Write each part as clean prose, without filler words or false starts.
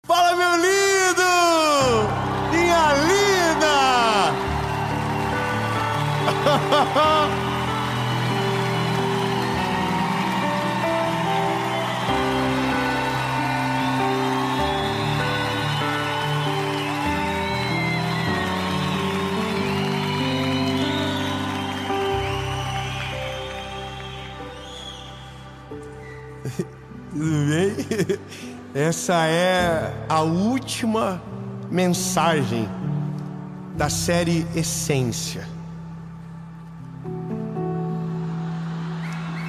Fala, meu lindo! Minha linda! Tudo bem? Essa é a última mensagem da série Essência.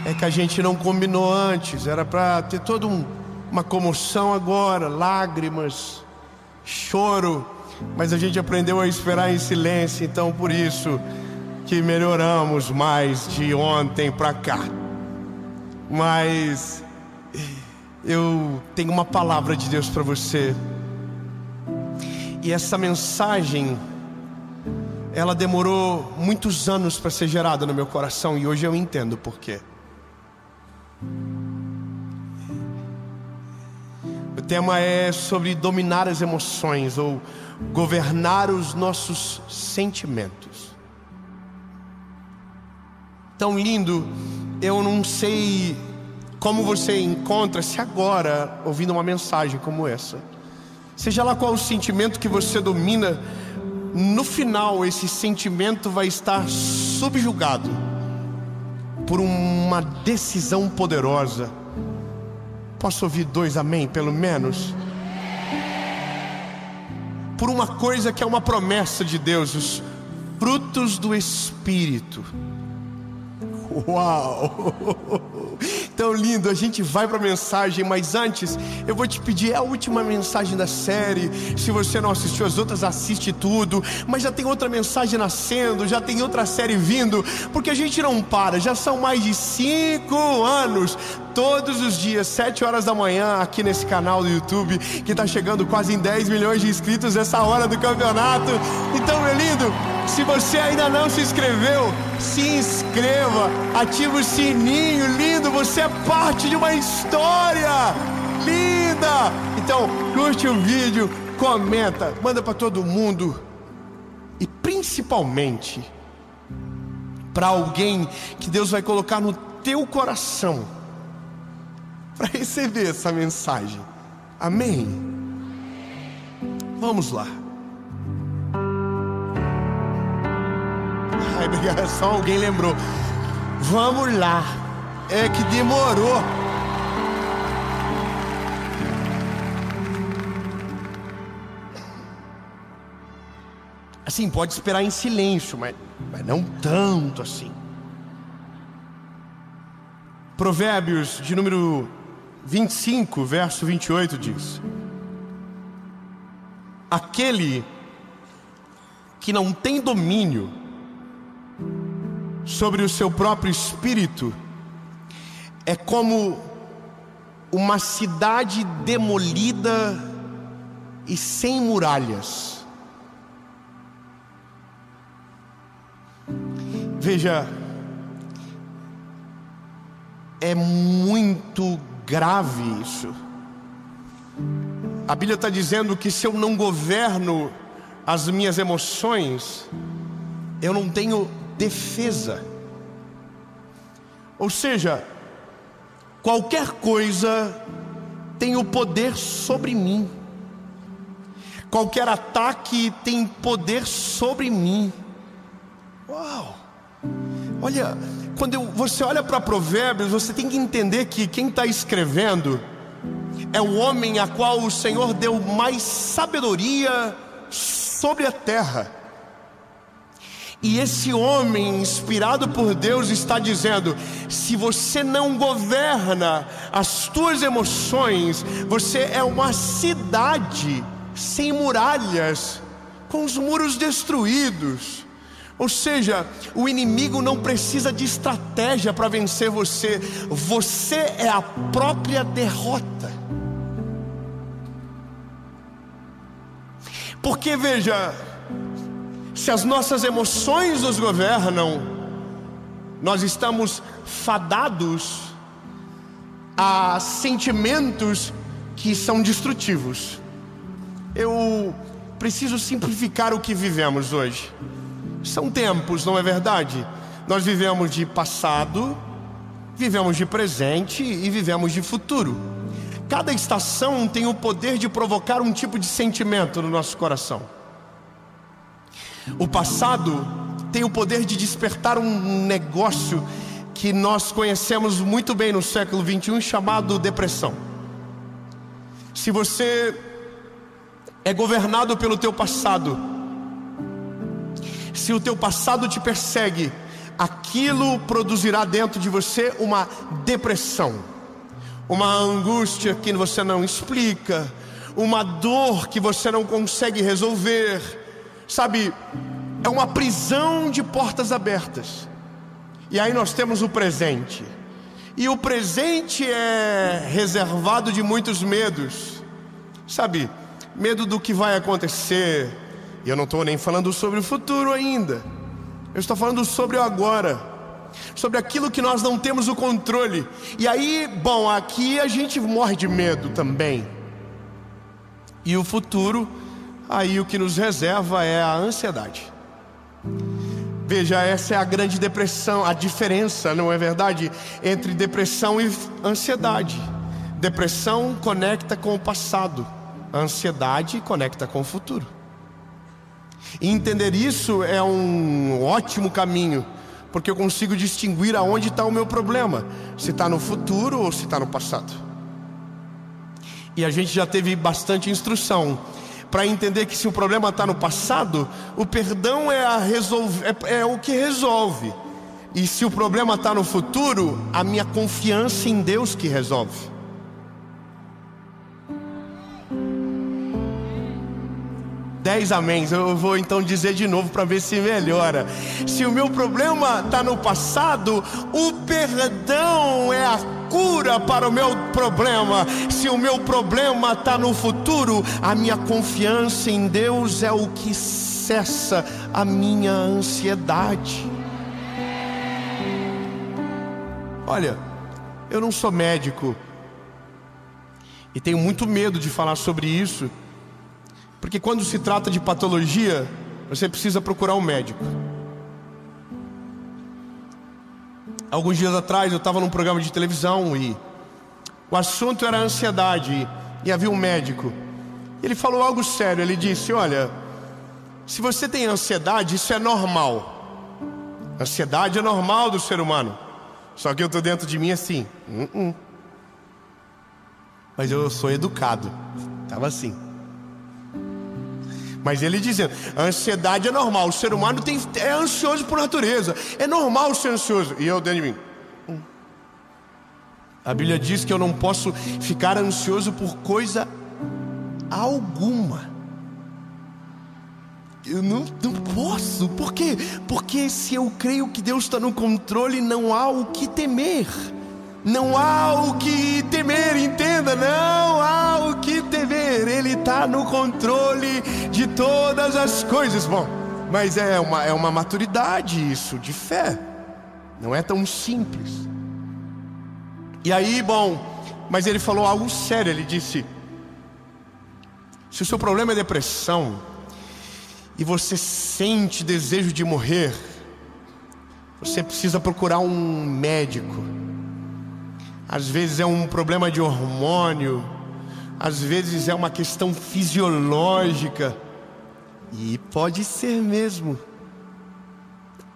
É que a gente não combinou antes, era para ter toda uma comoção agora, lágrimas, choro, mas a gente aprendeu a esperar em silêncio, então por isso que melhoramos mais de ontem para cá. Mas eu tenho uma palavra de Deus para você. E essa mensagem, ela demorou muitos anos para ser gerada no meu coração, e hoje eu entendo por quê. O tema é sobre dominar as emoções, ou governar os nossos sentimentos. Tão lindo, eu não sei como você encontra-se agora ouvindo uma mensagem como essa. Seja lá qual o sentimento que você domina, no final esse sentimento vai estar subjugado por uma decisão poderosa. Posso ouvir 2 amém, pelo menos? Por uma coisa que é uma promessa de Deus, os frutos do Espírito. Uau! Tão lindo, a gente vai para a mensagem, mas antes eu vou te pedir, é a última mensagem da série. Se você não assistiu as outras, assiste tudo. Mas já tem outra mensagem nascendo, já tem outra série vindo, porque a gente não para, já são mais de 5 anos, todos os dias, 7 horas da manhã, aqui nesse canal do YouTube, que está chegando quase em 10 milhões de inscritos nessa hora do campeonato. Então, meu lindo, se você ainda não se inscreveu, se inscreva, ativa o sininho. Lindo, você é parte de uma história linda. Então, curte o vídeo, comenta, manda para todo mundo, e principalmente para alguém que Deus vai colocar no teu coração para receber essa mensagem. Amém? Vamos lá. Ai, obrigado, só alguém lembrou. Vamos lá. É que demorou. Assim, pode esperar em silêncio, mas não tanto assim. Provérbios de número 25, verso 28 diz: aquele que não tem domínio sobre o seu próprio espírito é como uma cidade demolida e sem muralhas. Veja, é muito grave isso. A Bíblia está dizendo que se eu não governo as minhas emoções, eu não tenho defesa. Ou seja, qualquer coisa tem o poder sobre mim. Qualquer ataque tem poder sobre mim. Uau! Olha, quando você olha para Provérbios, você tem que entender que quem está escrevendo é o homem a qual o Senhor deu mais sabedoria sobre a terra. E esse homem, inspirado por Deus, está dizendo: se você não governa as tuas emoções, você é uma cidade sem muralhas, com os muros destruídos. Ou seja, o inimigo não precisa de estratégia para vencer você. Você é a própria derrota. Porque veja, se as nossas emoções nos governam, nós estamos fadados a sentimentos que são destrutivos. eu preciso simplificar o que vivemos hoje. São tempos, não é verdade? Nós vivemos de passado, vivemos de presente e vivemos de futuro. Cada estação tem o poder de provocar um tipo de sentimento no nosso coração. O passado tem o poder de despertar um negócio que nós conhecemos muito bem no século 21, chamado depressão. Se você é governado pelo teu passado, se o teu passado te persegue, aquilo produzirá dentro de você uma depressão, uma angústia que você não explica, uma dor que você não consegue resolver, sabe? É uma prisão de portas abertas. E aí nós temos o presente. E o presente é reservado de muitos medos, sabe? Medo do que vai acontecer. E eu não estou nem falando sobre o futuro ainda. Eu estou falando sobre o agora, sobre aquilo que nós não temos o controle. E aí, bom, aqui a gente morre de medo também. E o futuro, aí o que nos reserva é a ansiedade. Veja, essa é a grande depressão, a diferença, não é verdade? Entre depressão e ansiedade. Depressão conecta com o passado, a ansiedade conecta com o futuro. E entender isso é um ótimo caminho, porque eu consigo distinguir aonde está o meu problema, se está no futuro ou se está no passado. E a gente já teve bastante instrução para entender que se o problema está no passado, o perdão é o que resolve. E se o problema está no futuro, a minha confiança em Deus que resolve. Dez améns. Eu vou então dizer de novo para ver se melhora. Se o meu problema está no passado, o perdão é a cura para o meu problema. Se o meu problema está no futuro, a minha confiança em Deus é o que cessa a minha ansiedade. Olha, eu não sou médico e tenho muito medo de falar sobre isso, porque quando se trata de patologia, você precisa procurar um médico. Alguns dias atrás eu estava num programa de televisão e o assunto era ansiedade, e havia um médico. Ele falou algo sério. Ele disse: olha, se você tem ansiedade, isso é normal. Ansiedade é normal do ser humano. Só que eu estou dentro de mim assim, mas eu sou educado. Estava assim. Mas ele dizendo, a ansiedade é normal, o ser humano é ansioso por natureza, é normal ser ansioso. E eu dentro de mim, A Bíblia diz que eu não posso ficar ansioso por coisa alguma. Eu não posso. Por quê? Porque se eu creio que Deus está no controle, não há o que temer. Não há o que temer, entenda, não há o que temer. Ele está no controle de todas as coisas. Bom, mas é uma maturidade isso, de fé. Não é tão simples. E aí, bom, mas ele falou algo sério. Ele disse: se o seu problema é depressão e você sente desejo de morrer, você precisa procurar um médico. Às vezes é um problema de hormônio, às vezes é uma questão fisiológica, e pode ser mesmo,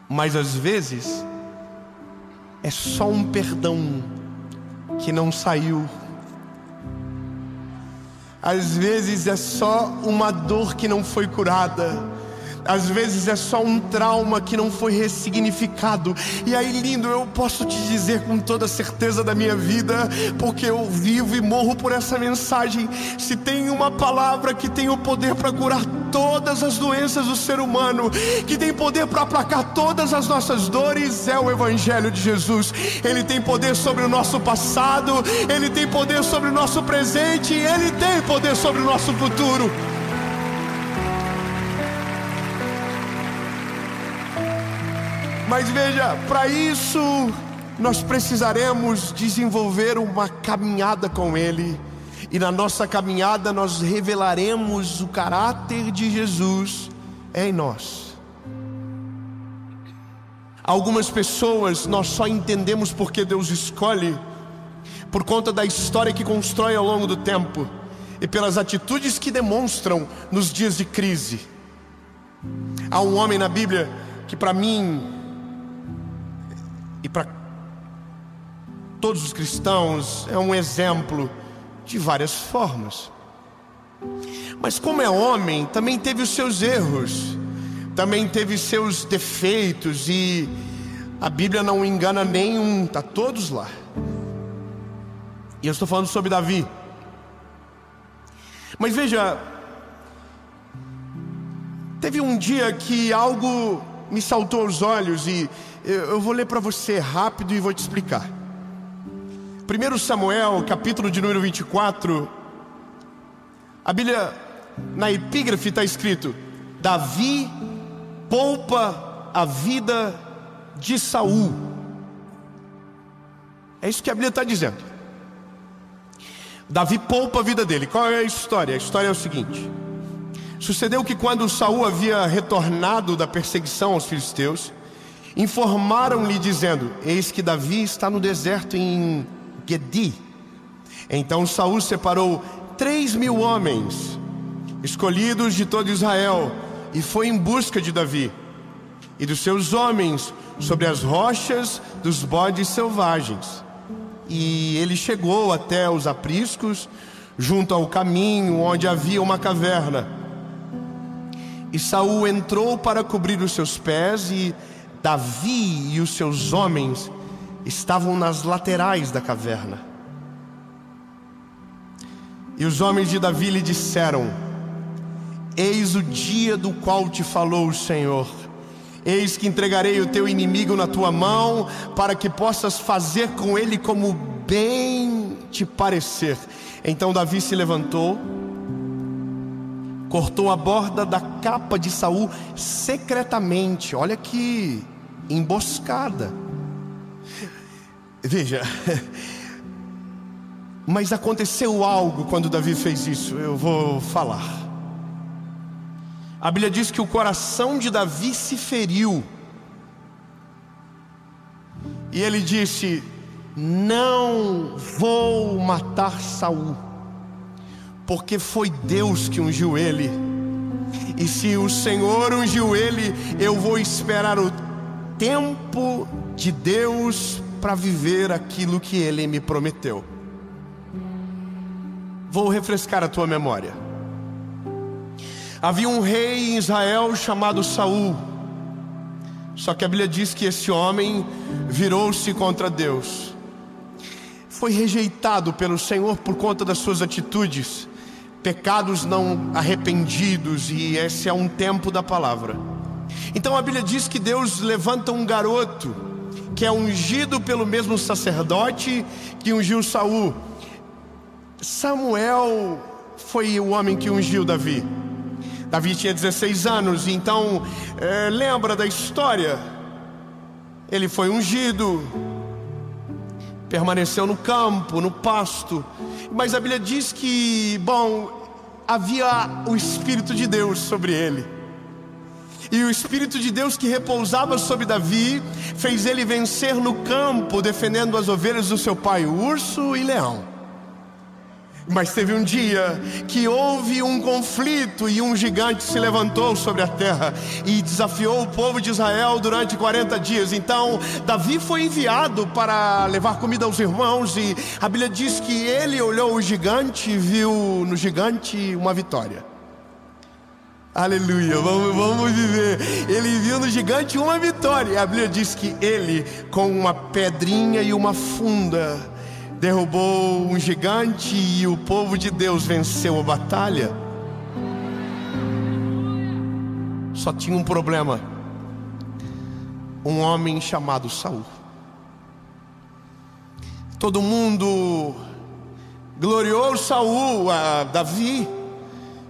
mas às vezes é só um perdão que não saiu. Às vezes é só uma dor que não foi curada. Às vezes é só um trauma que não foi ressignificado. E aí, lindo, eu posso te dizer com toda a certeza da minha vida, porque eu vivo e morro por essa mensagem: se tem uma palavra que tem o poder para curar todas as doenças do ser humano, que tem poder para aplacar todas as nossas dores, é o Evangelho de Jesus. Ele tem poder sobre o nosso passado, Ele tem poder sobre o nosso presente, e Ele tem poder sobre o nosso futuro. Mas veja, para isso nós precisaremos desenvolver uma caminhada com Ele. E na nossa caminhada nós revelaremos o caráter de Jesus em nós. Algumas pessoas nós só entendemos porque Deus escolhe por conta da história que constrói ao longo do tempo e pelas atitudes que demonstram nos dias de crise. Há um homem na Bíblia que para mim e para todos os cristãos é um exemplo de várias formas. Mas como é homem, também teve os seus erros, também teve seus defeitos, e a Bíblia não engana nenhum, está todos lá. E eu estou falando sobre Davi. Mas veja, teve um dia que algo me saltou aos olhos, e eu vou ler para você rápido e vou te explicar. 1 Samuel, capítulo de número 24, a Bíblia, na epígrafe está escrito: Davi poupa a vida de Saul. É isso que a Bíblia está dizendo. Davi poupa a vida dele. Qual é a história? A história é o seguinte: sucedeu que quando Saul havia retornado da perseguição aos filisteus, informaram-lhe dizendo: eis que Davi está no deserto em Gedi. Então Saul separou 3.000 homens escolhidos de todo Israel e foi em busca de Davi e dos seus homens sobre as rochas dos bodes selvagens. E ele chegou até os apriscos, junto ao caminho onde havia uma caverna. E Saul entrou para cobrir os seus pés, e Davi e os seus homens estavam nas laterais da caverna. E os homens de Davi lhe disseram: eis o dia do qual te falou o Senhor. Eis que entregarei o teu inimigo na tua mão, para que possas fazer com ele como bem te parecer. Então Davi se levantou, cortou a borda da capa de Saul secretamente. Olha que emboscada. Veja, mas aconteceu algo quando Davi fez isso, eu vou falar. A Bíblia diz que o coração de Davi se feriu, e ele disse: não vou matar Saul, porque foi Deus que ungiu ele, e se o Senhor ungiu ele, eu vou esperar o tempo de Deus para viver aquilo que ele me prometeu. Vou refrescar a tua memória. Havia um rei em Israel chamado Saul. Só que a Bíblia diz que esse homem virou-se contra Deus. Foi rejeitado pelo Senhor por conta das suas atitudes, pecados não arrependidos, e esse é um tempo da palavra. Então a Bíblia diz que Deus levanta um garoto que é ungido pelo mesmo sacerdote que ungiu Saul. Samuel foi o homem que ungiu Davi. Davi tinha 16 anos, então lembra da história. Ele foi ungido, permaneceu no campo, no pasto. Mas a Bíblia diz que, havia o Espírito de Deus sobre ele. E o Espírito de Deus que repousava sobre Davi fez ele vencer no campo, defendendo as ovelhas do seu pai, o urso e leão. Mas teve um dia que houve um conflito, e um gigante se levantou sobre a terra e desafiou o povo de Israel durante 40 dias. Então Davi foi enviado para levar comida aos irmãos, e a Bíblia diz que ele olhou o gigante e viu no gigante uma vitória. Aleluia, vamos viver. Ele viu no gigante uma vitória, e a Bíblia diz que ele, com uma pedrinha e uma funda, derrubou um gigante, e o povo de Deus venceu a batalha. Só tinha um problema: um homem chamado Saul. Todo mundo gloriou Saul, a Davi,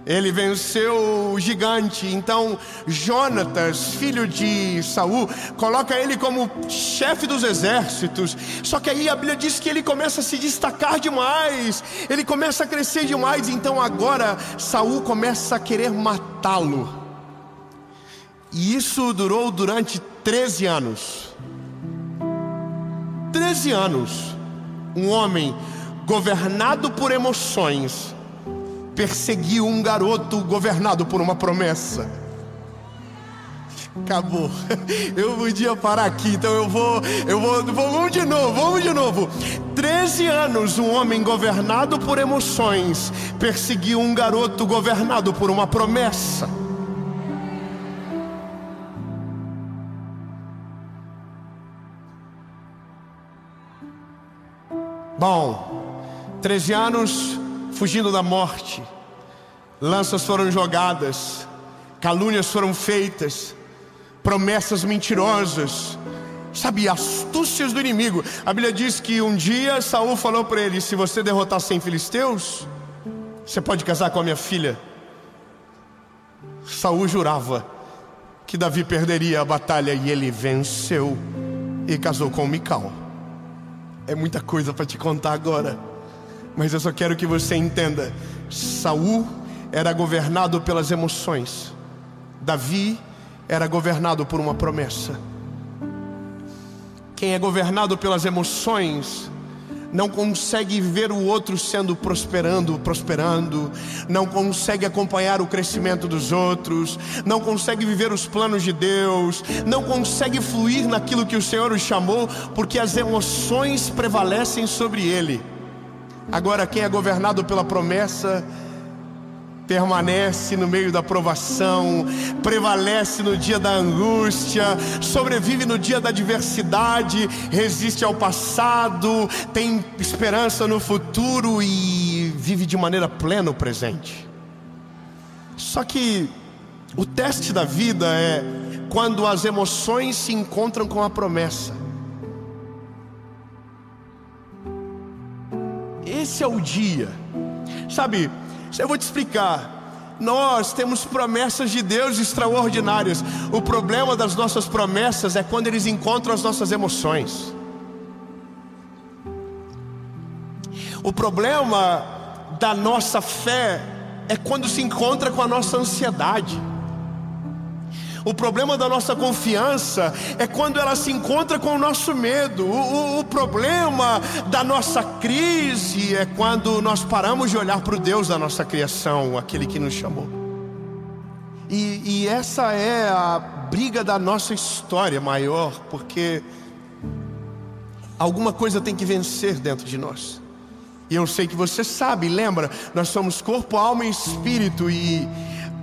Ele venceu o gigante. Então Jonatas, filho de Saul, coloca ele como chefe dos exércitos. Só que aí a Bíblia diz que ele começa a se destacar demais, ele começa a crescer demais. Então agora Saul começa a querer matá-lo. E isso durou durante 13 anos. 13 anos. Um homem governado por emoções perseguiu um garoto governado por uma promessa. Acabou. Eu podia parar aqui, então vamos de novo. 13 anos um homem governado por emoções perseguiu um garoto governado por uma promessa. Bom, 13 anos fugindo da morte, lanças foram jogadas, calúnias foram feitas, promessas mentirosas, sabe, astúcias do inimigo. A Bíblia diz que um dia Saul falou para ele: se você derrotar 100 filisteus, você pode casar com a minha filha. Saul jurava que Davi perderia a batalha, e ele venceu e casou com Mical. É muita coisa para te contar agora, mas eu só quero que você entenda. Saul era governado pelas emoções, Davi era governado por uma promessa. Quem é governado pelas emoções não consegue ver o outro sendo prosperando, não consegue acompanhar o crescimento dos outros, não consegue viver os planos de Deus, não consegue fluir naquilo que o Senhor o chamou, porque as emoções prevalecem sobre ele. Agora, quem é governado pela promessa permanece no meio da provação, prevalece no dia da angústia, sobrevive no dia da adversidade, resiste ao passado, tem esperança no futuro e vive de maneira plena o presente. Só que o teste da vida é quando as emoções se encontram com a promessa. Esse é o dia, sabe? Eu vou te explicar. Nós temos promessas de Deus extraordinárias. O problema das nossas promessas é quando eles encontram as nossas emoções. O problema da nossa fé é quando se encontra com a nossa ansiedade. O problema da nossa confiança é quando ela se encontra com o nosso medo. O problema da nossa crise é quando nós paramos de olhar para o Deus da nossa criação, aquele que nos chamou. E essa é a briga da nossa história maior, porque alguma coisa tem que vencer dentro de nós. E eu sei que você sabe, lembra? Nós somos corpo, alma e espírito, e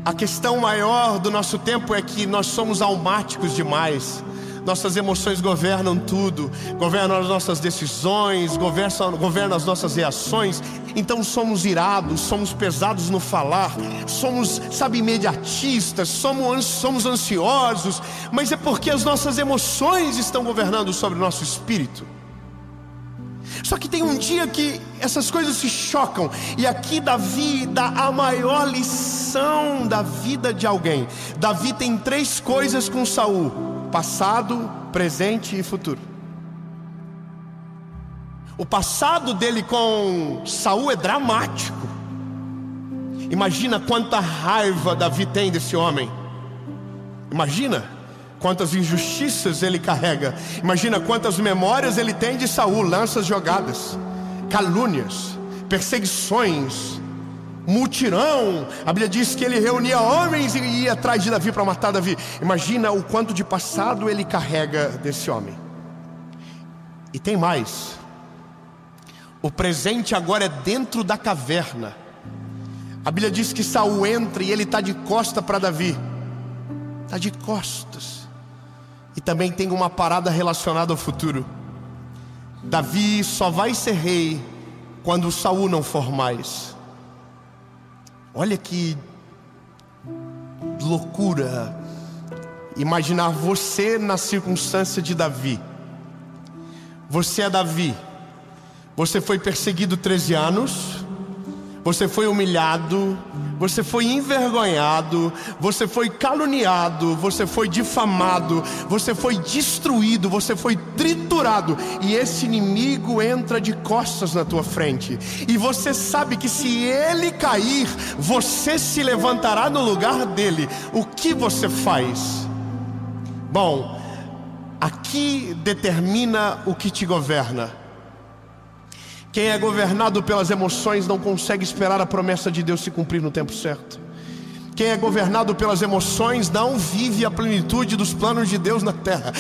a questão maior do nosso tempo é que nós somos almáticos demais. Nossas emoções governam tudo, governam as nossas decisões, governam as nossas reações. Então somos irados, somos pesados no falar, somos, sabe, imediatistas, somos ansiosos. Mas é porque as nossas emoções estão governando sobre o nosso espírito. Só que tem um dia que essas coisas se chocam, e aqui Davi dá a maior lição da vida de alguém. Davi tem 3 coisas com Saul: passado, presente e futuro. O passado dele com Saul é dramático. Imagina quanta raiva Davi tem desse homem. Imagina quantas injustiças ele carrega. Imagina quantas memórias ele tem de Saul: lanças jogadas, calúnias, perseguições, mutirão. A Bíblia diz que ele reunia homens e ia atrás de Davi para matar Davi. Imagina o quanto de passado ele carrega desse homem. E tem mais. O presente agora é dentro da caverna. A Bíblia diz que Saul entra e ele está de costa para Davi. Está de costas. E também tem uma parada relacionada ao futuro. Davi só vai ser rei quando Saul não for mais. Olha que loucura imaginar você na circunstância de Davi. Você é Davi. Você foi perseguido 13 anos. você foi humilhado, você foi envergonhado, você foi caluniado, você foi difamado, você foi destruído, você foi triturado, e esse inimigo entra de costas na tua frente, e você sabe que se ele cair, você se levantará no lugar dele. O que você faz? Bom, aqui determina o que te governa. Quem é governado pelas emoções não consegue esperar a promessa de Deus se cumprir no tempo certo. Quem é governado pelas emoções não vive a plenitude dos planos de Deus na terra.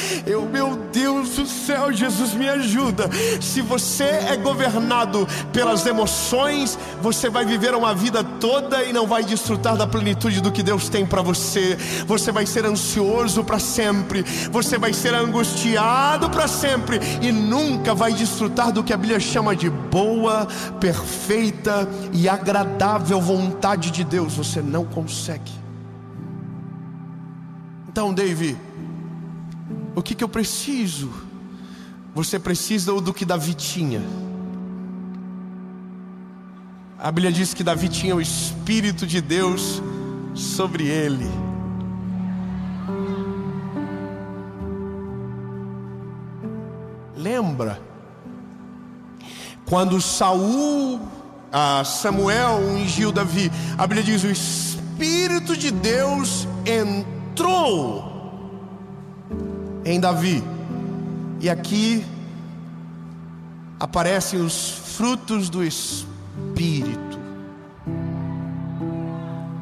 Meu Deus do céu, Jesus me ajuda. Se você é governado pelas emoções, você vai viver uma vida toda e não vai desfrutar da plenitude do que Deus tem para você. Você vai ser ansioso para sempre, você vai ser angustiado para sempre, e nunca vai desfrutar do que a Bíblia chama de boa, perfeita e agradável vontade de Deus. Você não consegue. Então, Davi, o que eu preciso? Você precisa do que Davi tinha. A Bíblia diz que Davi tinha o Espírito de Deus sobre ele. Lembra quando Samuel ungiu Davi? A Bíblia diz: o Espírito de Deus entrou em Davi. E aqui aparecem os frutos do Espírito.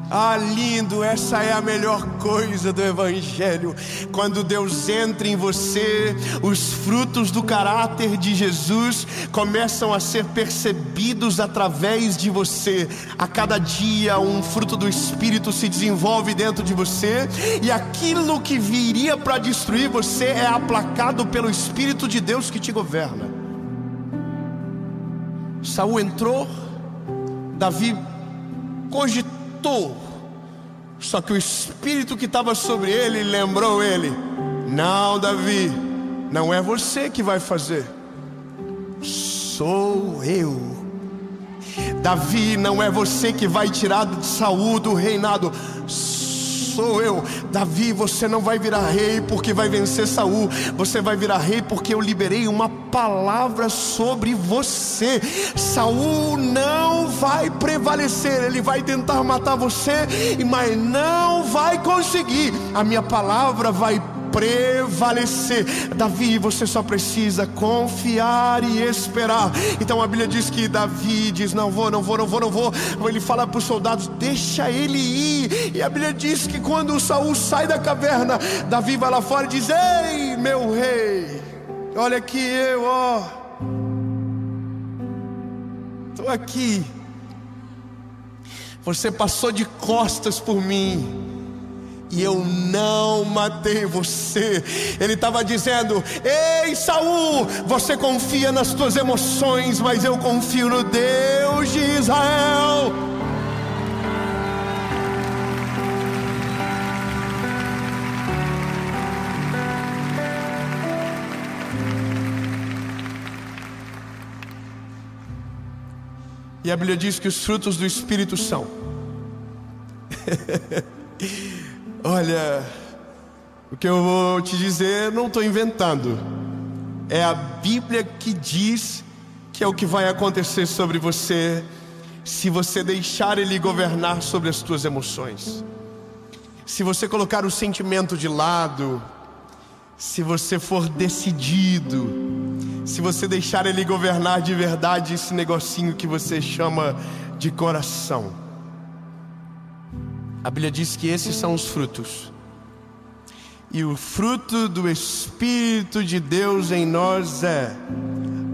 Ah, lindo, essa é a melhor coisa do Evangelho. Quando Deus entra em você, os frutos do caráter de Jesus começam a ser percebidos através de você. A cada dia um fruto do Espírito se desenvolve dentro de você, e aquilo que viria para destruir você é aplacado pelo Espírito de Deus que te governa. Saul entrou, Davi cogitou, só que o Espírito que estava sobre ele lembrou ele: não, Davi, não é você que vai fazer, sou eu. Davi, não é você que vai tirar de Saul do reinado, sou eu. Davi, você não vai virar rei porque vai vencer Saul. Você vai virar rei porque eu liberei uma palavra sobre você. Saul não vai prevalecer. Ele vai tentar matar você, mas não vai conseguir. A minha palavra vai prevalecer. Davi, você só precisa confiar e esperar. Então a Bíblia diz que Davi diz: não vou. Ele fala para os soldados: deixa ele ir. E a Bíblia diz que quando Saul sai da caverna, Davi vai lá fora e diz: ei, meu rei, olha aqui eu, estou aqui. Você passou de costas por mim e eu não matei você. Ele estava dizendo: ei, Saul, você confia nas tuas emoções, mas eu confio no Deus de Israel. E a Bíblia diz que os frutos do Espírito são olha, o que eu vou te dizer, não estou inventando. É a Bíblia que diz que é o que vai acontecer sobre você, se você deixar Ele governar sobre as tuas emoções. Se você colocar o sentimento de lado, se você for decidido, se você deixar Ele governar de verdade esse negocinho que você chama de coração. A Bíblia diz que esses são os frutos. E o fruto do Espírito de Deus em nós é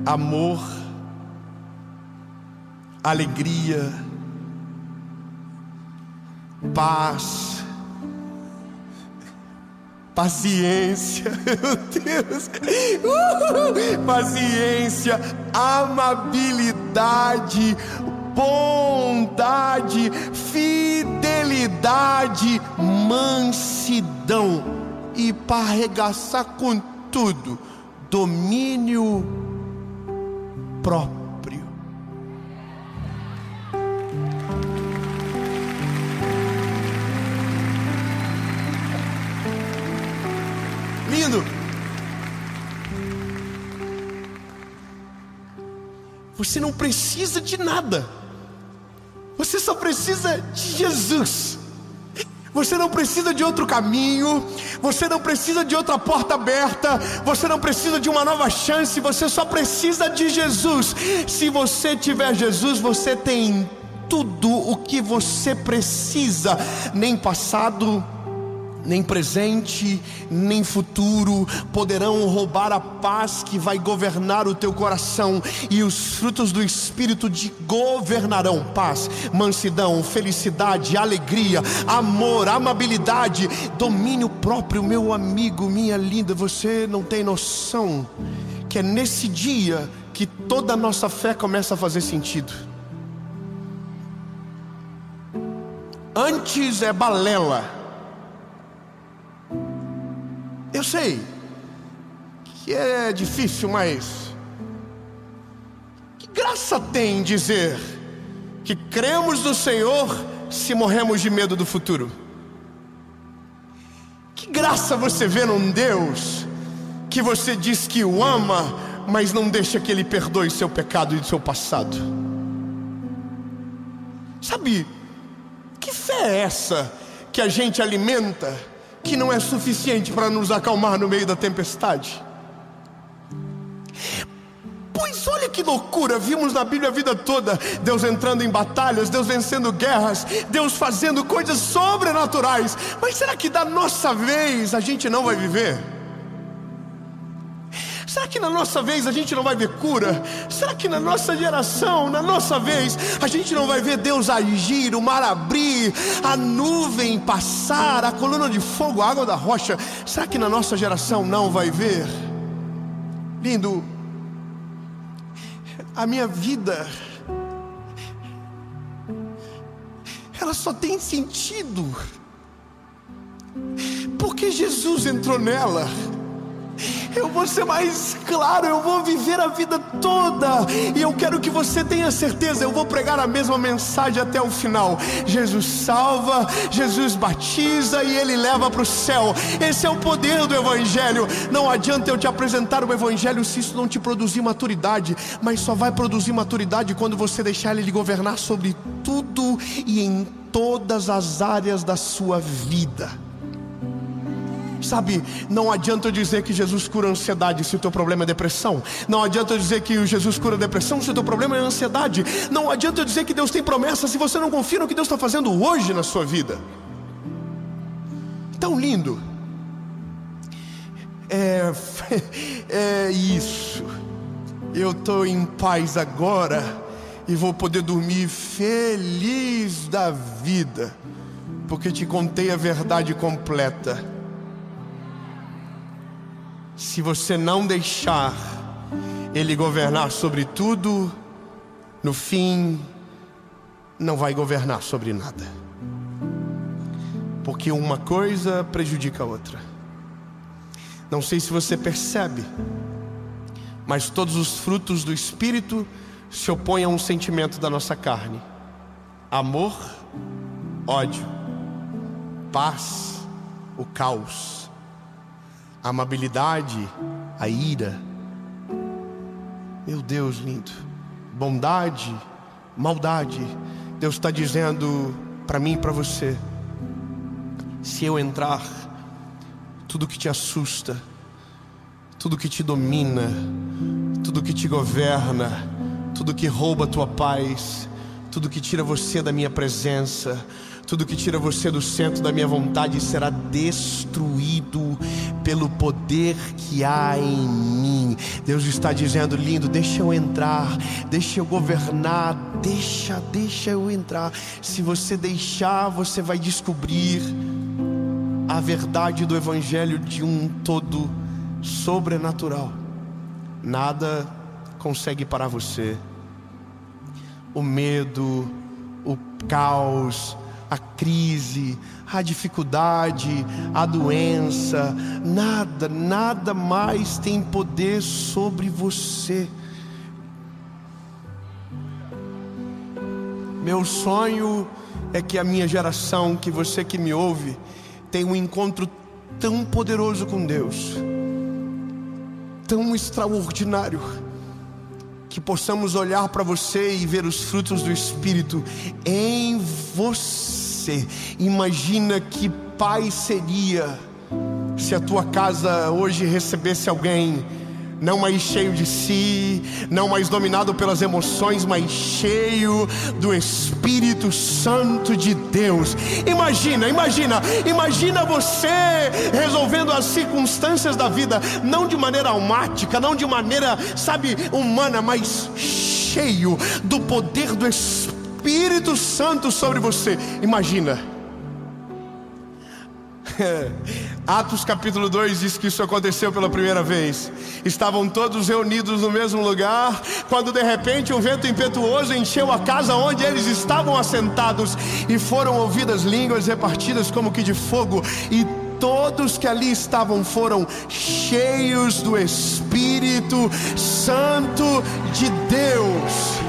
amor, alegria, paz, paciência, meu Deus, paciência, amabilidade, bondade, fidelidade, mansidão, e para arregaçar com tudo, domínio próprio. lindo. Você não precisa de nada. Você só precisa de Jesus. Você não precisa de outro caminho. Você não precisa de outra porta aberta. Você não precisa de uma nova chance. Você só precisa de Jesus. Se você tiver Jesus, você tem tudo o que você precisa. Nem passado, nem presente, nem futuro poderão roubar a paz que vai governar o teu coração. E os frutos do Espírito te governarão: paz, mansidão, felicidade, alegria, amor, amabilidade, domínio próprio. Meu amigo, minha linda, você não tem noção que é nesse dia que toda a nossa fé começa a fazer sentido. Antes é balela. Eu sei que é difícil, mas que graça tem dizer que cremos no Senhor se morremos de medo do futuro? Que graça você vê num Deus que você diz que o ama, mas não deixa que Ele perdoe seu pecado e seu passado? Sabe, que fé é essa que a gente alimenta, que não é suficiente para nos acalmar no meio da tempestade? Pois olha que loucura, vimos na Bíblia a vida toda Deus entrando em batalhas, Deus vencendo guerras, Deus fazendo coisas sobrenaturais. Mas será que da nossa vez a gente não vai viver? Será que na nossa vez a gente não vai ver cura? Será que na nossa geração, na nossa vez, a gente não vai ver Deus agir, o mar abrir, a nuvem passar, a coluna de fogo, a água da rocha? Será que na nossa geração não vai ver? Lindo, a minha vida, ela só tem sentido porque Jesus entrou nela. Eu vou ser mais claro, eu vou viver a vida toda, e eu quero que você tenha certeza, eu vou pregar a mesma mensagem até o final. Jesus salva, Jesus batiza e Ele leva para o céu. Esse é o poder do Evangelho. Não adianta eu te apresentar o Evangelho se isso não te produzir maturidade, mas só vai produzir maturidade quando você deixar Ele governar sobre tudo e em todas as áreas da sua vida. Sabe, não adianta eu dizer que Jesus cura a ansiedade se o teu problema é depressão. Não adianta eu dizer que Jesus cura a depressão se o teu problema é ansiedade. Não adianta eu dizer que Deus tem promessa se você não confia no que Deus está fazendo hoje na sua vida. Tão lindo. É isso. Eu estou em paz agora e vou poder dormir feliz da vida, porque te contei a verdade completa. Se você não deixar Ele governar sobre tudo, no fim não vai governar sobre nada, porque uma coisa prejudica a outra. Não sei se você percebe, mas todos os frutos do Espírito se opõem a um sentimento da nossa carne: amor, ódio, paz, o caos, amabilidade, a ira. Meu Deus lindo, bondade, maldade. Deus está dizendo para mim e para você: se eu entrar, tudo que te assusta, tudo que te domina, tudo que te governa, tudo que rouba a tua paz, tudo que tira você da minha presença, tudo que tira você do centro da minha vontade, será destruído pelo poder que há em mim. Deus está dizendo: lindo, deixa eu entrar, deixa eu governar, deixa eu entrar. Se você deixar, você vai descobrir a verdade do Evangelho de um todo sobrenatural. Nada consegue parar você. O medo, o caos, a crise, a dificuldade, a doença, nada mais tem poder sobre você. Meu sonho é que a minha geração, que você que me ouve, tenha um encontro tão poderoso com Deus, tão extraordinário, que possamos olhar para você e ver os frutos do Espírito em você. Imagina que pai seria se a tua casa hoje recebesse alguém não mais cheio de si, não mais dominado pelas emoções, mas cheio do Espírito Santo de Deus. Imagina você resolvendo as circunstâncias da vida, não de maneira almática, não de maneira, humana, mas cheio do poder do Espírito Santo sobre você. Imagina. Atos capítulo 2 diz que isso aconteceu pela primeira vez. Estavam todos reunidos no mesmo lugar, quando de repente um vento impetuoso encheu a casa onde eles estavam assentados, e foram ouvidas línguas repartidas como que de fogo, e todos que ali estavam foram cheios do Espírito Santo de Deus.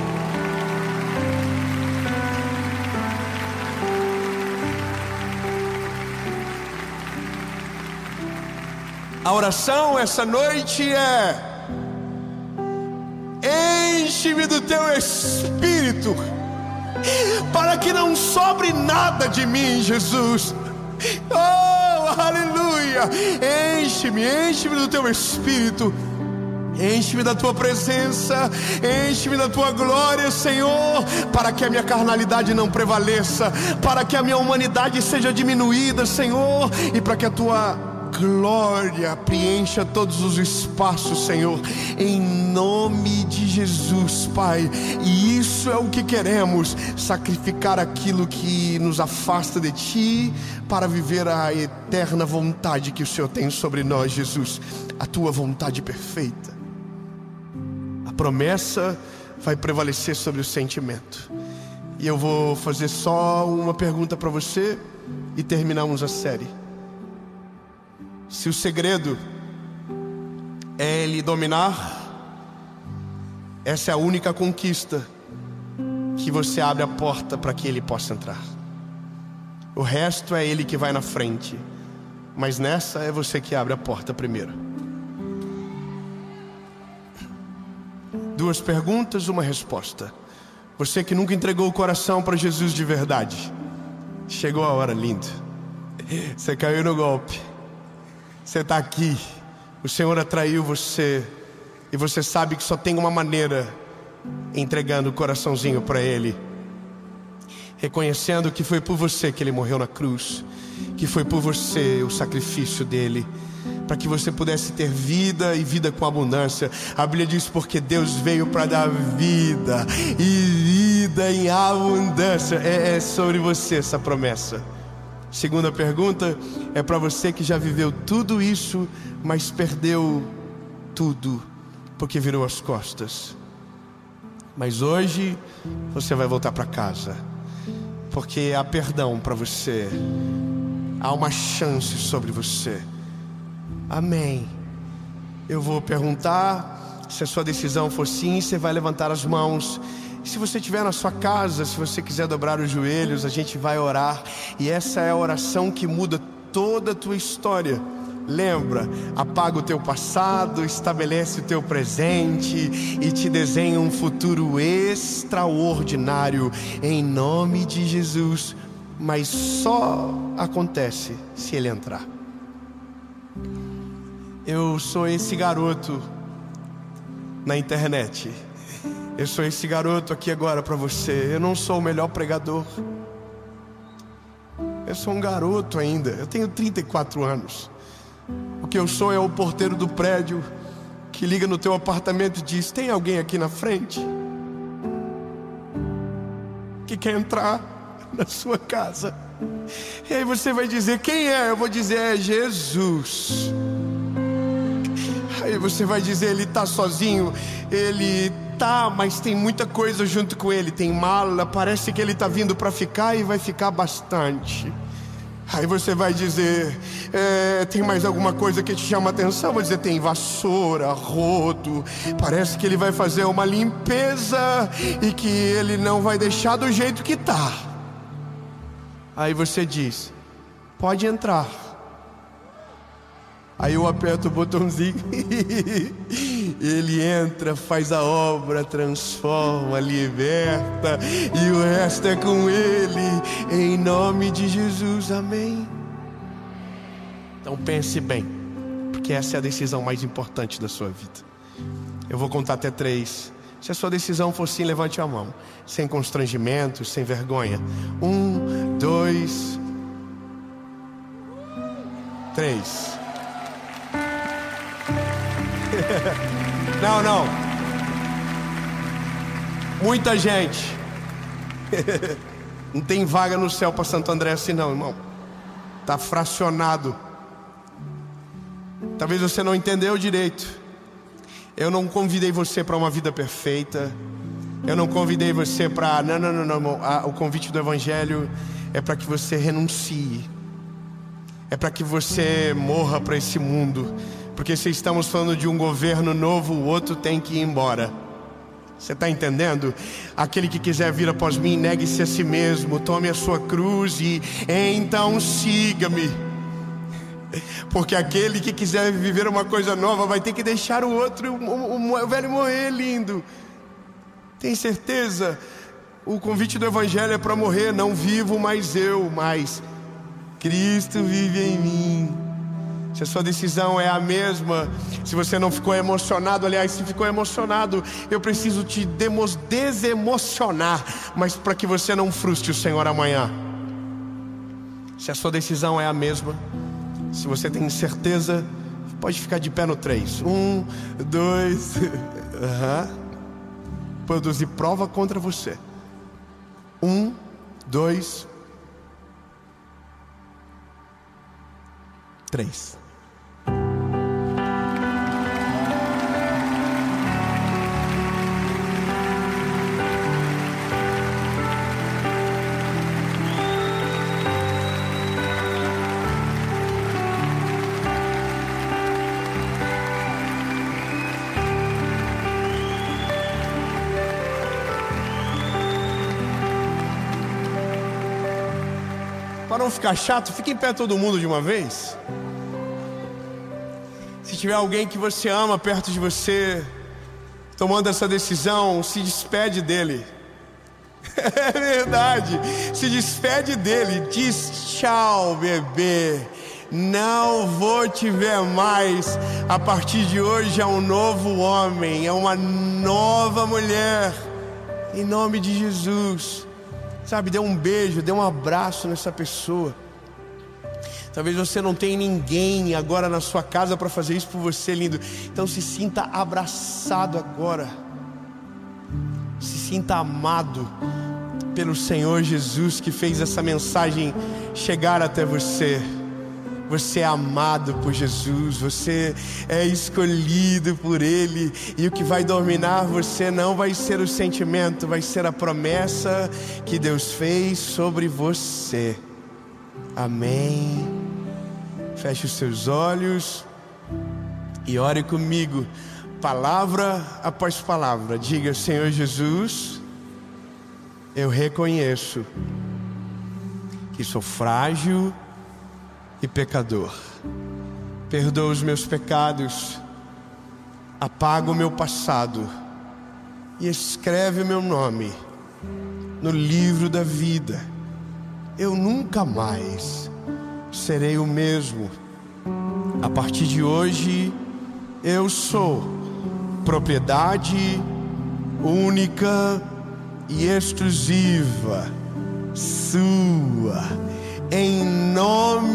A oração essa noite é: enche-me do teu Espírito, para que não sobre nada de mim, Jesus. Oh, aleluia! Enche-me do teu Espírito. Enche-me da tua presença, enche-me da tua glória, Senhor, para que a minha carnalidade não prevaleça, para que a minha humanidade seja diminuída, Senhor, e para que a tua glória preencha todos os espaços, Senhor, em nome de Jesus, Pai. E isso é o que queremos: sacrificar aquilo que nos afasta de Ti, para viver a eterna vontade que o Senhor tem sobre nós, Jesus, a Tua vontade perfeita. A promessa vai prevalecer sobre o sentimento. E eu vou fazer só uma pergunta para você e terminamos a série. Se o segredo é Ele dominar, essa é a única conquista que você abre a porta para que Ele possa entrar. O resto é Ele que vai na frente, mas nessa é você que abre a porta primeiro. 2 perguntas, 1 resposta. Você que nunca entregou o coração para Jesus de verdade, chegou a hora, lindo. Você caiu no golpe. Você está aqui, o Senhor atraiu você, e você sabe que só tem uma maneira: entregando o coraçãozinho para Ele, reconhecendo que foi por você que Ele morreu na cruz, que foi por você o sacrifício dele, para que você pudesse ter vida e vida com abundância. A Bíblia diz: porque Deus veio para dar vida e vida em abundância. É sobre você essa promessa. 2ª pergunta é para você que já viveu tudo isso, mas perdeu tudo porque virou as costas. Mas hoje você vai voltar para casa, porque há perdão para você, há uma chance sobre você. Amém. Eu vou perguntar, se a sua decisão for sim, você vai levantar as mãos. E se você estiver na sua casa, se você quiser dobrar os joelhos, a gente vai orar. E essa é a oração que muda toda a tua história. Lembra, apaga o teu passado, estabelece o teu presente e te desenha um futuro extraordinário, em nome de Jesus. Mas só acontece se Ele entrar. Eu sou esse garoto na internet. Eu sou esse garoto aqui agora para você. Eu não sou o melhor pregador. Eu sou um garoto ainda. Eu tenho 34 anos. O que eu sou é o porteiro do prédio que liga no teu apartamento e diz: tem alguém aqui na frente que quer entrar na sua casa? E aí você vai dizer: quem é? Eu vou dizer: é Jesus. Aí você vai dizer: ele está sozinho. Ele tá, mas tem muita coisa junto com ele. Tem mala, parece que ele está vindo para ficar e vai ficar bastante. Aí você vai dizer: tem mais alguma coisa que te chama a atenção? Vou dizer: tem vassoura, rodo, parece que ele vai fazer uma limpeza e que ele não vai deixar do jeito que tá. Aí você diz: pode entrar. Aí eu aperto o botãozinho, ele entra, faz a obra, transforma, liberta, e o resto é com ele, em nome de Jesus, amém. Então pense bem, porque essa é a decisão mais importante da sua vida. Eu vou contar até 3. Se a sua decisão for sim, levante a mão, sem constrangimento, sem vergonha. 1, 2, 3. Não. Muita gente. Não tem vaga no céu para Santo André assim não, irmão. Está fracionado. Talvez você não entendeu direito. Eu não convidei você para uma vida perfeita. Eu não convidei você para... Não, irmão. O convite do Evangelho é para que você renuncie. É para que você morra para esse mundo. Porque se estamos falando de um governo novo, o outro tem que ir embora. Você está entendendo? Aquele que quiser vir após mim, negue-se a si mesmo, tome a sua cruz e então siga-me. Porque aquele que quiser viver uma coisa nova vai ter que deixar o outro, o velho morrer, lindo. Tem certeza? O convite do Evangelho é para morrer. Não vivo mais eu, mas Cristo vive em mim. Se a sua decisão é a mesma, se você não ficou emocionado, aliás, se ficou emocionado, eu preciso te desemocionar, mas para que você não frustre o Senhor amanhã. Se a sua decisão é a mesma, se você tem certeza, pode ficar de pé no 3. 1, 2, produzir prova contra você. 1, 2, 3. Para não ficar chato, fique em pé todo mundo de uma vez. Se tiver alguém que você ama perto de você, tomando essa decisão, se despede dele. É verdade, se despede dele. Diz tchau, bebê. Não vou te ver mais. A partir de hoje é um novo homem, é uma nova mulher. Em nome de Jesus. Sabe, dê um beijo, dê um abraço nessa pessoa. Talvez você não tenha ninguém agora na sua casa para fazer isso por você, lindo. Então se sinta abraçado agora. Se sinta amado pelo Senhor Jesus, que fez essa mensagem chegar até você. Você é amado por Jesus, você é escolhido por Ele. E o que vai dominar você não vai ser o sentimento, vai ser a promessa que Deus fez sobre você. Amém. Feche os seus olhos e ore comigo, palavra após palavra. Diga: Senhor Jesus, eu reconheço que sou frágil e pecador. Perdoa os meus pecados, apaga o meu passado e escreve o meu nome no livro da vida. Eu nunca mais serei o mesmo. A partir de hoje eu sou propriedade única e exclusiva sua, em nome